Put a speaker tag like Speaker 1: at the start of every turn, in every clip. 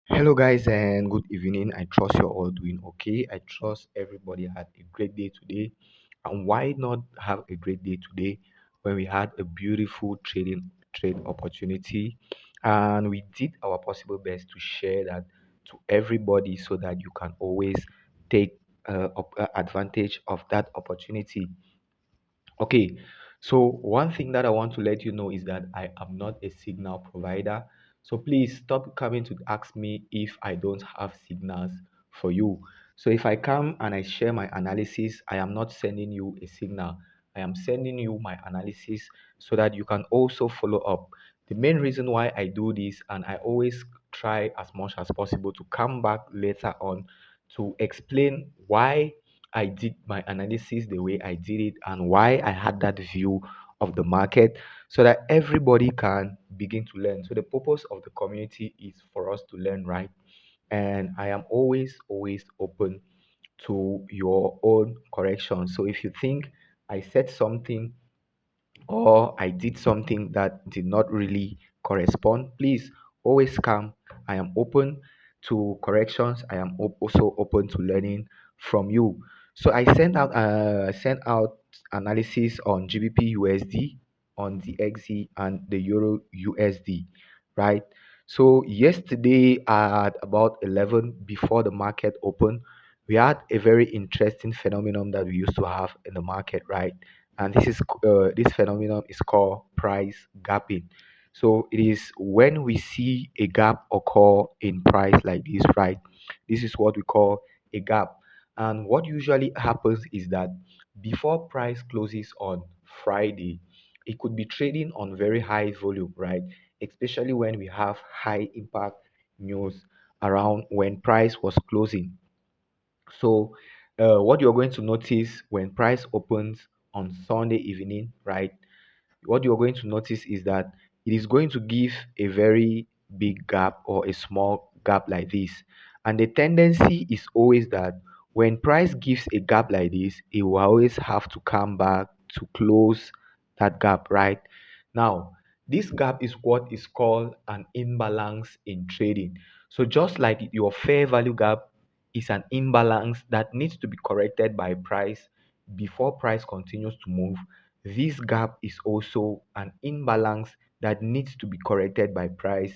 Speaker 1: Hello, guys, and good evening. I trust you're all doing okay. I trust everybody had a great day today. And why not have a great day today when we had a beautiful trade opportunity, and we did our possible best to share that to everybody so that you can always take advantage of that opportunity. Okay, so one thing that I want to let you know is that I am not a signal provider. So please stop coming to ask me if I don't have signals for you. So if I come and I share my analysis, I am not sending you a signal. I am sending you my analysis so that you can also follow up. The main reason why I do this, and I always try as much as possible to come back later on to explain why I did my analysis the way I did it and why I had that view of the market so that everybody can begin to learn. So the purpose of the community is for us to learn, right? And I am always open to your own correction. So if you think I said something or I did something that did not really correspond, please always come. I am open to corrections. I am also open to learning from you. So I sent out analysis on GBP USD, on the XE and the Euro USD, right? So yesterday at about 11 before the market opened, we had a very interesting phenomenon that we used to have in the market, right? And this phenomenon is called price gapping. So it is when we see a gap occur in price like this, right? This is what we call a gap. And what usually happens is that before price closes on Friday, it could be trading on very high volume, right? Especially when we have high impact news around when price was closing. So, what you're going to notice when price opens on Sunday evening, right? What you're going to notice is that it is going to give a very big gap or a small gap like this. And the tendency is always that when price gives a gap like this, it will always have to come back to close that gap, right? Now, this gap is what is called an imbalance in trading. So just like your fair value gap is an imbalance that needs to be corrected by price before price continues to move, this gap is also an imbalance that needs to be corrected by price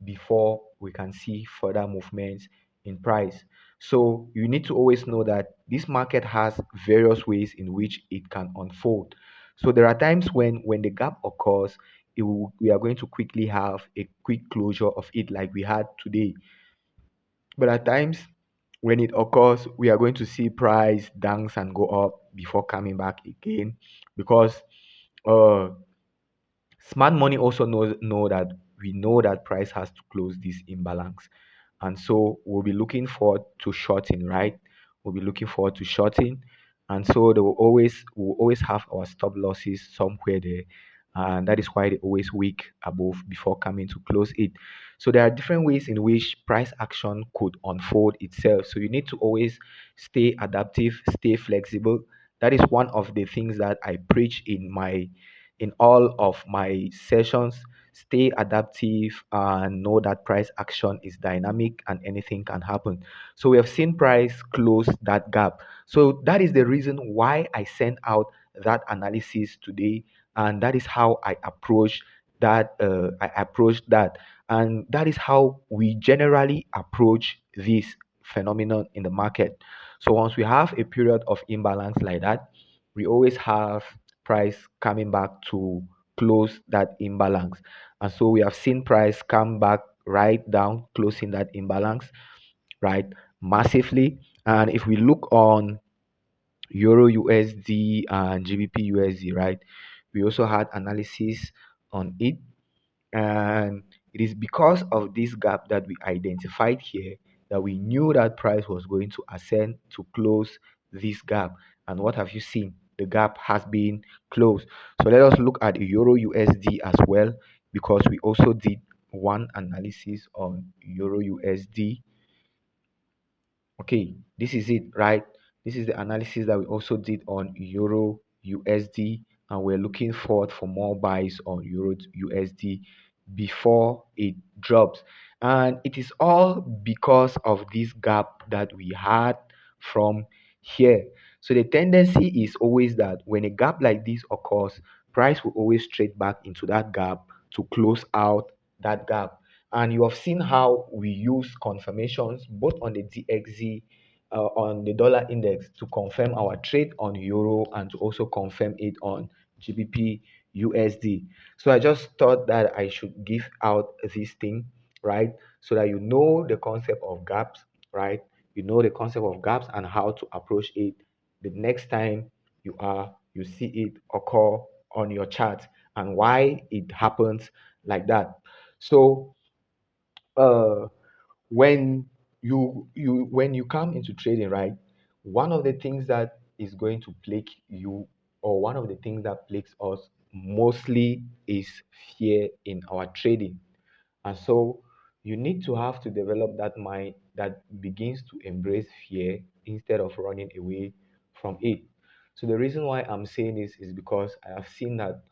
Speaker 1: before we can see further movements in price. So you need to always know that this market has various ways in which it can unfold. So there are times when the gap occurs, we are going to quickly have a quick closure of it like we had today. But at times when it occurs, we are going to see price dance and go up before coming back again because uh smart money also know that we know that price has to close this imbalance, and so we'll be looking forward to shorting, right? We'll be looking forward to shorting, and so they will always have our stop losses somewhere there, and that is why they always wick above before coming to close it. So there are different ways in which price action could unfold itself, so you need to always stay adaptive, stay flexible. That is one of the things that I preach in all of my sessions. Stay adaptive and know that price action is dynamic and anything can happen. So we have seen price close that gap. So that is the reason why I sent out that analysis today, and that is how I approach that. And that is how we generally approach this phenomenon in the market. So once we have a period of imbalance like that, we always have price coming back to close that imbalance. And so we have seen price come back right down, closing that imbalance, right, massively. And if we look on Euro USD and GBP USD, right, we also had analysis on it, and it is because of this gap that we identified here that we knew that price was going to ascend to close this gap. And what have you seen? The gap has been closed. So let us look at Euro USD as well, because we also did one analysis on Euro USD. Okay, this is it, right? This is the analysis that we also did on Euro USD, and we're looking forward for more buys on Euro USD before it drops. And it is all because of this gap that we had from here. So the tendency is always that when a gap like this occurs, price will always trade back into that gap to close out that gap. And you have seen how we use confirmations both on the DXZ, on the dollar index to confirm our trade on euro and to also confirm it on GBP USD. So I just thought that I should give out this thing, right? So that you know the concept of gaps, right? You know the concept of gaps and how to approach it the next time you see it occur on your chart and why it happens like that. So uh when when you come into trading, right, one of the things that is going to plague you, or one of the things that plagues us mostly, is fear in our trading. And so you need to have to develop that mind that begins to embrace fear instead of running away from it. So the reason why I'm saying this is because I have seen that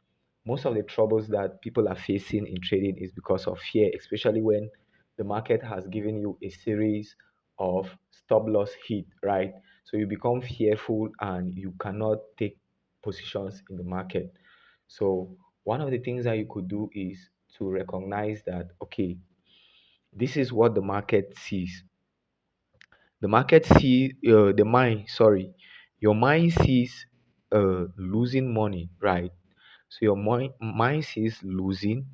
Speaker 1: most of the troubles that people are facing in trading is because of fear, especially when the market has given you a series of stop loss hit, right? So you become fearful and you cannot take positions in the market. So one of the things that you could do is to recognize that, okay, this is what the market sees. The market sees, the mind, sorry, your mind sees losing money, right? So your mind sees losing,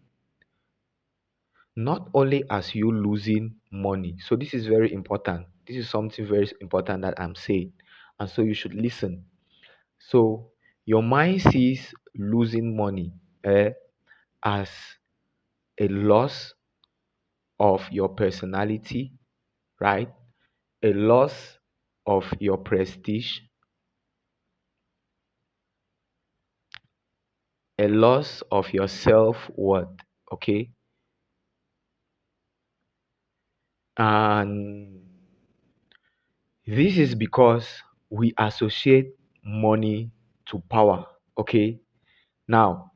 Speaker 1: not only as you losing money. So this is very important. This is something very important that I'm saying. And so you should listen. So your mind sees losing money as a loss of your personality, right? A loss of your prestige, a loss of your self-worth, okay? And this is because we associate money to power, okay? Now,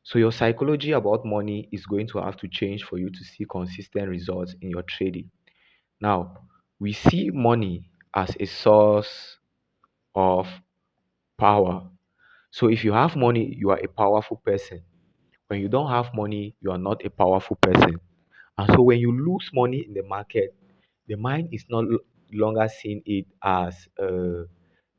Speaker 1: so your psychology about money is going to have to change for you to see consistent results in your trading. Now, we see money as a source of power. So if you have money, you are a powerful person. When you don't have money, you are not a powerful person. And so when you lose money in the market, the mind is not longer seeing it as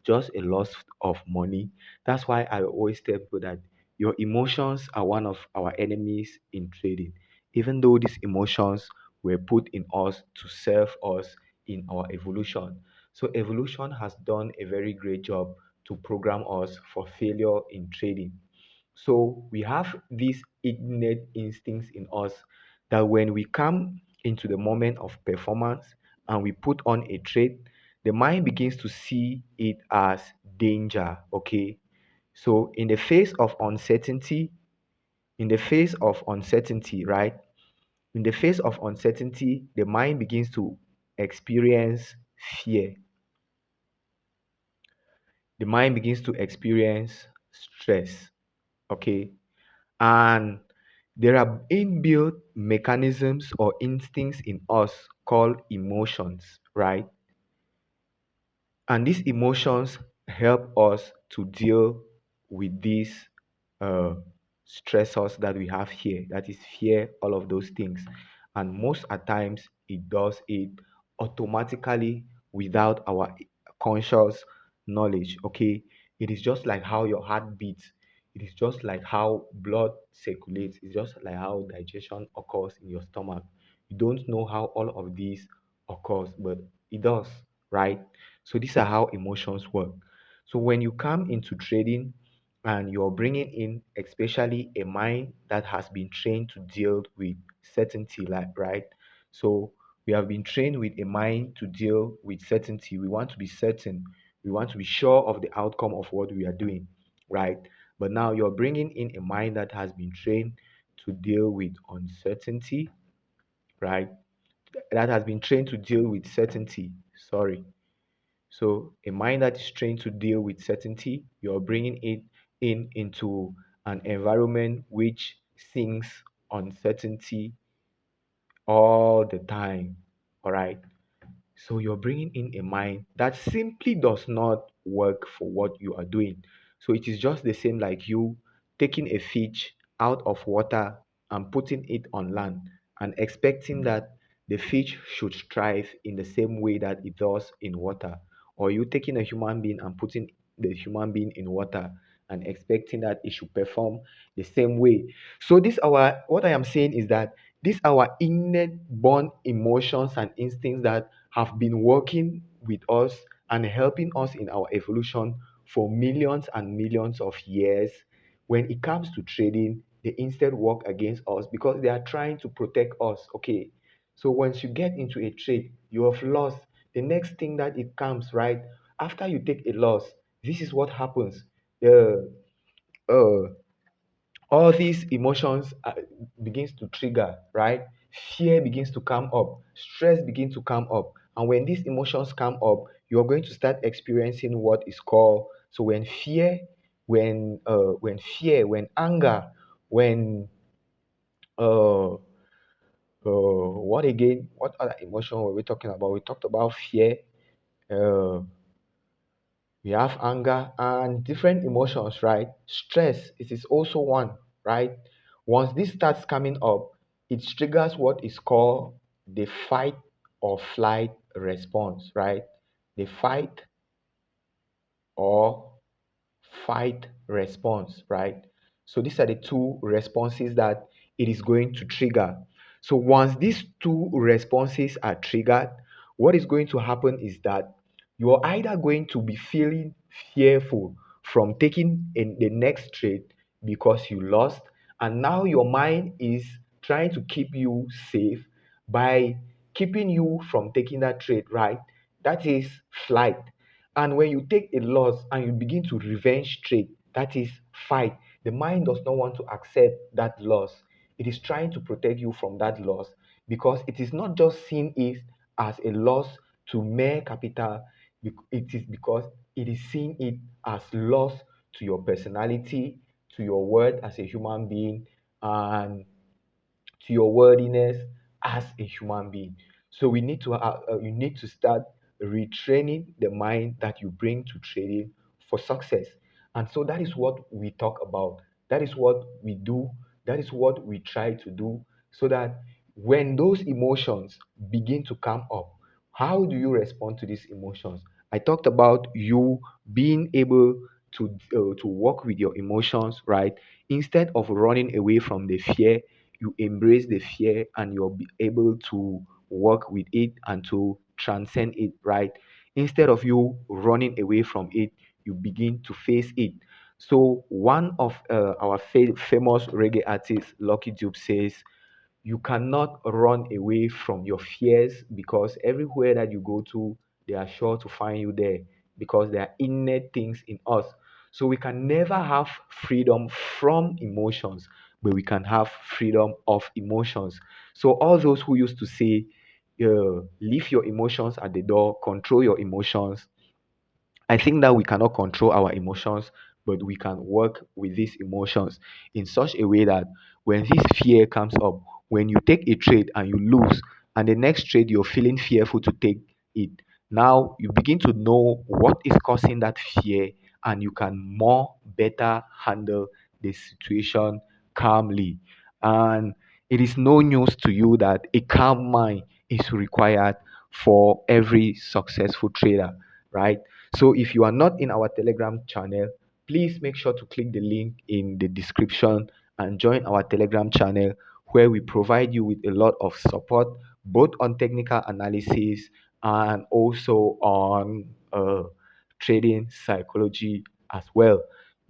Speaker 1: just a loss of money. That's why I always tell people that your emotions are one of our enemies in trading, even though these emotions were put in us to serve us in our evolution. So evolution has done a very great job to program us for failure in trading. So we have these innate instincts in us that when we come into the moment of performance and we put on a trade, the mind begins to see it as danger. Okay. So in the face of uncertainty, right? In the face of uncertainty, the mind begins to experience fear. The mind begins to experience stress. Okay. And there are inbuilt mechanisms or instincts in us called emotions, right? And these emotions help us to deal with these uh, stressors that we have here, that is fear, all of those things. And most at times it does it automatically without our conscious knowledge. Okay, it is just like how your heart beats, it is just like how blood circulates, it's just like how digestion occurs in your stomach. You don't know how all of these occurs, but it does, right? So these are how emotions work. So when you come into trading and you're bringing in especially a mind that has been trained to deal with certainty, like, right? So we have been trained with a mind to deal with certainty. We want to be certain. We want to be sure of the outcome of what we are doing, right? But now you're bringing in a mind that has been trained to deal with uncertainty, right? That has been trained to deal with certainty. Sorry. So a mind that is trained to deal with certainty, you're bringing it in into an environment which sinks uncertainty all the time. All right. So you're bringing in a mind that simply does not work for what you are doing. So it is just the same like you taking a fish out of water and putting it on land and expecting that the fish should strive in the same way that it does in water. Or you taking a human being and putting the human being in water and expecting that it should perform the same way. So this our what I am saying is that these our innate born emotions and instincts that have been working with us and helping us in our evolution for millions and millions of years. When it comes to trading, they instead work against us because they are trying to protect us. Okay. So once you get into a trade, you have lost. The next thing that it comes, right? After you take a loss, this is what happens. Uh, uh, all these emotions begins to trigger, right? Fear begins to come up, stress begins to come up, and when these emotions come up, you're going to start experiencing what is called, so when anger, when uh what again, what other emotion were we talking about? We talked about fear. uh we have anger and different emotions, right? Stress, it is also one, right? Once this starts coming up, it triggers what is called the fight or flight response, right? The fight or fight response, right? So these are the two responses that it is going to trigger. So once these two responses are triggered, what is going to happen is that you're either going to be feeling fearful from taking in the next trade because you lost, and now your mind is trying to keep you safe by keeping you from taking that trade, right? That is flight. And when you take a loss and you begin to revenge trade, that is fight. The mind does not want to accept that loss. It is trying to protect you from that loss because it is not just seeing it as a loss to mere capital. It is because it is seeing it as loss to your personality, to your worth as a human being, and to your worthiness as a human being. So you need to start retraining the mind that you bring to trading for success. And so that is what we talk about. That is what we do. That is what we try to do so that when those emotions begin to come up, how do you respond to these emotions? I talked about you being able to work with your emotions, right? Instead of running away from the fear, you embrace the fear and you'll be able to work with it and to transcend it, right? Instead of you running away from it, you begin to face it. So one of our famous reggae artists, Lucky Dube, says you cannot run away from your fears because everywhere that you go to, they are sure to find you there because there are innate things in us. So we can never have freedom from emotions, but we can have freedom of emotions. So all those who used to say, leave your emotions at the door, control your emotions, I think that we cannot control our emotions, but we can work with these emotions in such a way that when this fear comes up, when you take a trade and you lose, and the next trade you're feeling fearful to take it, now you begin to know what is causing that fear, and you can more better handle the situation calmly. And it is no news to you that a calm mind is required for every successful trader, right? So if you are not in our Telegram channel, please make sure to click the link in the description and join our Telegram channel where we provide you with a lot of support both on technical analysis and also on trading psychology as well.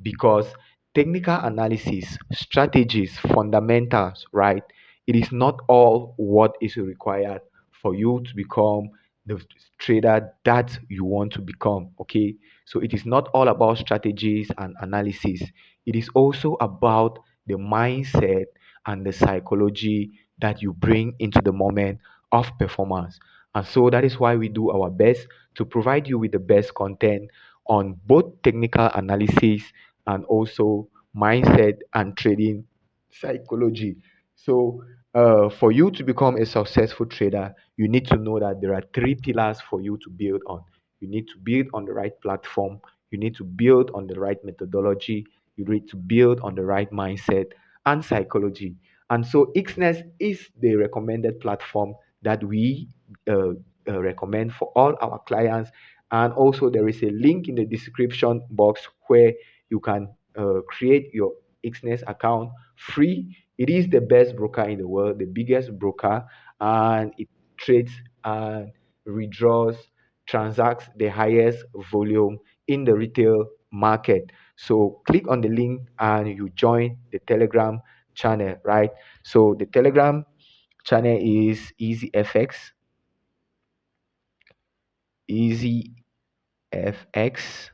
Speaker 1: Because technical analysis, strategies, fundamentals, right? It is not all what is required for you to become the trader that you want to become. Okay, so it is not all about strategies and analysis, it is also about the mindset and the psychology that you bring into the moment of performance. And so that is why we do our best to provide you with the best content on both technical analysis and also mindset and trading psychology. So For you to become a successful trader, you need to know that there are three pillars for you to build on. You need to build on the right platform, you need to build on the right methodology, you need to build on the right mindset and psychology. And so, Exness is the recommended platform that we uh, recommend for all our clients. And also, there is a link in the description box where you can create your Exness account free. It is the best broker in the world, the biggest broker, and it trades and withdraws, transacts the highest volume in the retail market. So click on the link and you join the Telegram channel, right? So the Telegram channel is Easy FX007,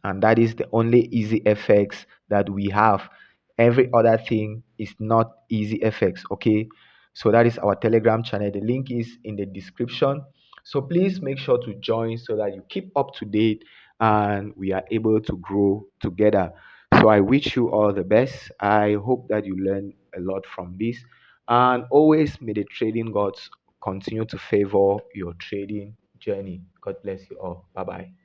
Speaker 1: and that is the only easy FX that we have. Every other thing is not easy FX. Okay, so that is our Telegram channel. The link is in the description, so please make sure to join so that you keep up to date and we are able to grow together. So I wish you all the best. I hope that you learn a lot from this, and always may the trading gods continue to favor your trading journey. God bless you all. Bye bye.